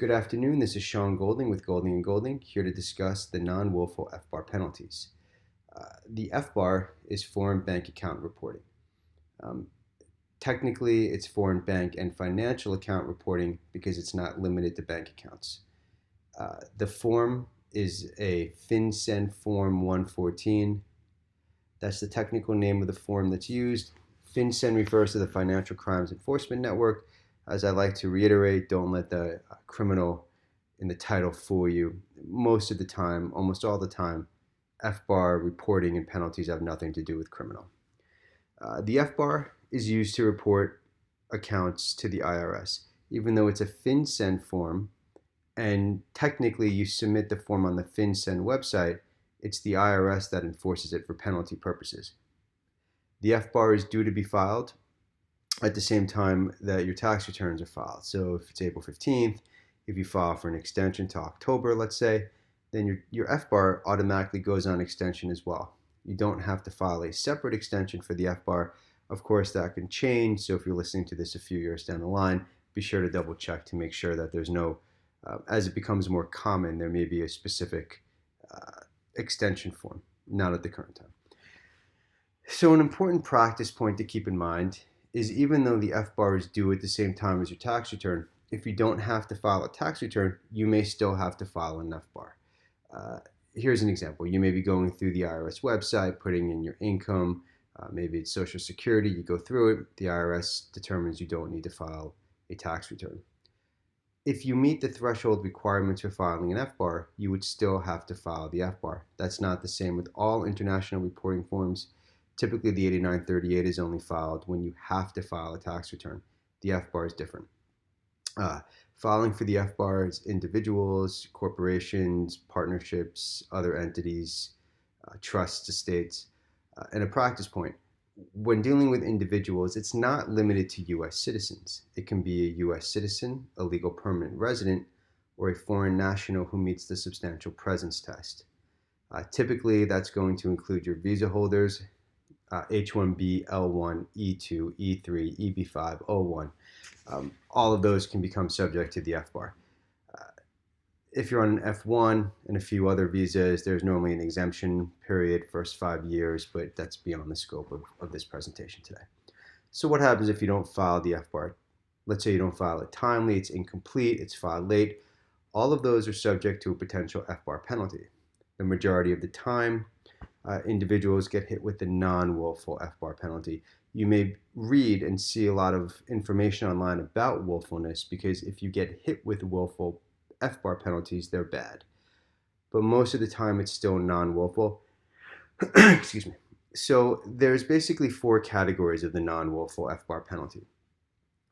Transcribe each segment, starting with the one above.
Good afternoon, this is Sean Golding with Golding & Golding, here to discuss the non-willful FBAR penalties. The FBAR is foreign bank account reporting. Technically, it's foreign bank and financial account reporting because it's not limited to bank accounts. The form is a FinCEN Form 114. That's the technical name of the form that's used. FinCEN refers to the Financial Crimes Enforcement Network. As I like to reiterate, don't let the criminal in the title fool you. Most of the time, almost all the time, FBAR reporting and penalties have nothing to do with criminal. The FBAR is used to report accounts to the IRS. Even though it's a FinCEN form, and technically you submit the form on the FinCEN website, it's the IRS that enforces it for penalty purposes. The FBAR is due to be filed at the same time that your tax returns are filed. So if it's April 15th, if you file for an extension to October, let's say, then your FBAR automatically goes on extension as well. You don't have to file a separate extension for the FBAR. Of course, that can change. So if you're listening to this a few years down the line, be sure to double check to make sure that there's no, as it becomes more common, there may be a specific extension form, not at the current time. So an important practice point to keep in mind is even though the FBAR is due at the same time as your tax return, if you don't have to file a tax return, you may still have to file an FBAR. Here's an example. You may be going through the IRS website, putting in your income, maybe it's Social Security, you go through it, the IRS determines you don't need to file a tax return. If you meet the threshold requirements for filing an FBAR, you would still have to file the FBAR. That's not the same with all international reporting forms. Typically, the 8938 is only filed when you have to file a tax return. The FBAR is different. Filing for the FBAR is individuals, corporations, partnerships, other entities, trusts, estates. And a practice point, when dealing with individuals, it's not limited to U.S. citizens. It can be a U.S. citizen, a legal permanent resident, or a foreign national who meets the substantial presence test. Typically, that's going to include your visa holders, H-1B, L-1, E-2, E-3, EB-5, O-1. All of those can become subject to the FBAR. If you're on an F-1 and a few other visas, there's normally an exemption period, first 5 years, but that's beyond the scope of this presentation today. So what happens if you don't file the FBAR? Let's say you don't file it timely, it's incomplete, it's filed late. All of those are subject to a potential FBAR penalty. The majority of the time, individuals get hit with the non-willful FBAR penalty. You may read and see a lot of information online about willfulness because if you get hit with willful FBAR penalties, they're bad. But most of the time, it's still non-willful. Excuse me. So there's basically 4 categories of the non-willful FBAR penalty.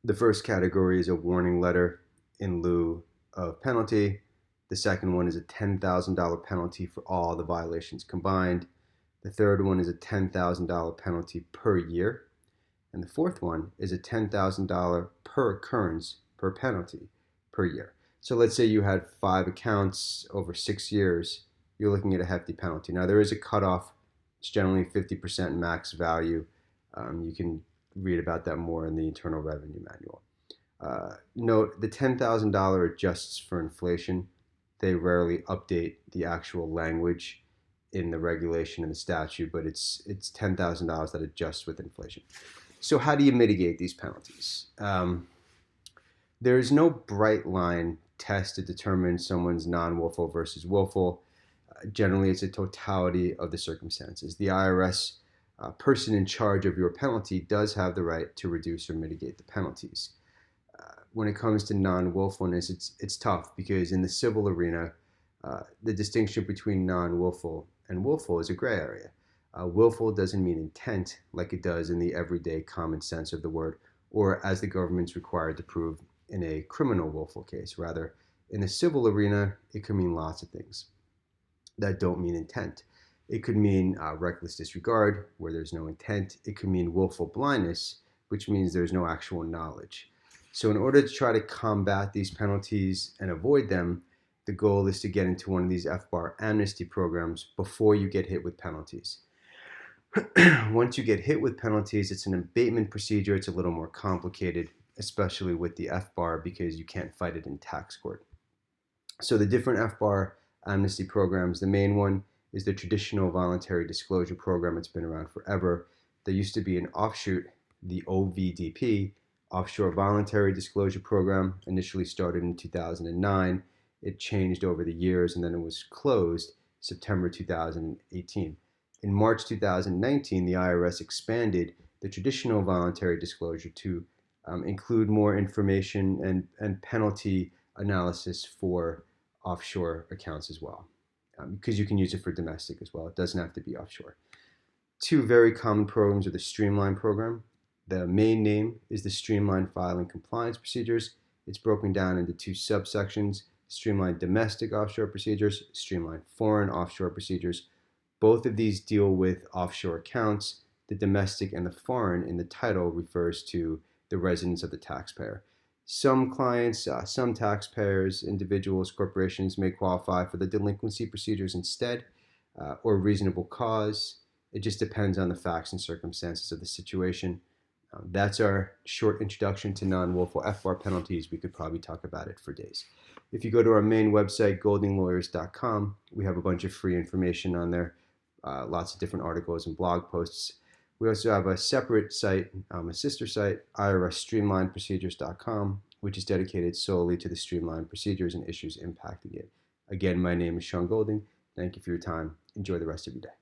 The first category is a warning letter in lieu of penalty. The second one is a $10,000 penalty for all the violations combined. The third one is a $10,000 penalty per year. And the fourth one is a $10,000 per occurrence per penalty per year. So let's say you had 5 accounts over 6 years, you're looking at a hefty penalty. Now there is a cutoff, it's generally 50% max value. You can read about that more in the Internal Revenue Manual. Note, the $10,000 adjusts for inflation. They rarely update the actual language in the regulation and the statute, but it's $10,000 that adjusts with inflation. So how do you mitigate these penalties? There is no bright line test to determine someone's non-willful versus willful. Generally, it's a totality of the circumstances. The IRS person in charge of your penalty does have the right to reduce or mitigate the penalties. When it comes to non-willfulness, it's tough because in the civil arena, the distinction between non-willful and willful is a gray area. Willful doesn't mean intent like it does in the everyday common sense of the word, or as the government's required to prove in a criminal willful case. Rather, in the civil arena, it could mean lots of things that don't mean intent. It could mean reckless disregard, where there's no intent. It could mean willful blindness, which means there's no actual knowledge. So in order to try to combat these penalties and avoid them, the goal is to get into one of these FBAR amnesty programs before you get hit with penalties. Once you get hit with penalties, it's an abatement procedure. It's a little more complicated, especially with the FBAR because you can't fight it in tax court. So the different FBAR amnesty programs, the main one is the traditional voluntary disclosure program. It's been around forever. There used to be an offshoot, the OVDP, Offshore Voluntary Disclosure Program, initially started in 2009. It changed over the years and then it was closed September 2018. In March 2019, the IRS expanded the traditional voluntary disclosure to include more information and penalty analysis for offshore accounts as well, because you can use it for domestic as well. It doesn't have to be offshore. Two very common programs are the streamlined program. The main name is the streamlined filing compliance procedures. It's broken down into two subsections: streamlined domestic offshore procedures, streamlined foreign offshore procedures. Both of these deal with offshore accounts. The domestic and the foreign in the title refers to the residence of the taxpayer. Some clients, some taxpayers, individuals, corporations may qualify for the delinquency procedures instead, or reasonable cause. It just depends on the facts and circumstances of the situation. That's our short introduction to non-willful FBAR penalties. We could probably talk about it for days. If you go to our main website, goldinglawyers.com, we have a bunch of free information on there, lots of different articles and blog posts. We also have a separate site, a sister site, IRSstreamlinedprocedures.com, which is dedicated solely to the streamlined procedures and issues impacting it. Again, my name is Sean Golding. Thank you for your time. Enjoy the rest of your day.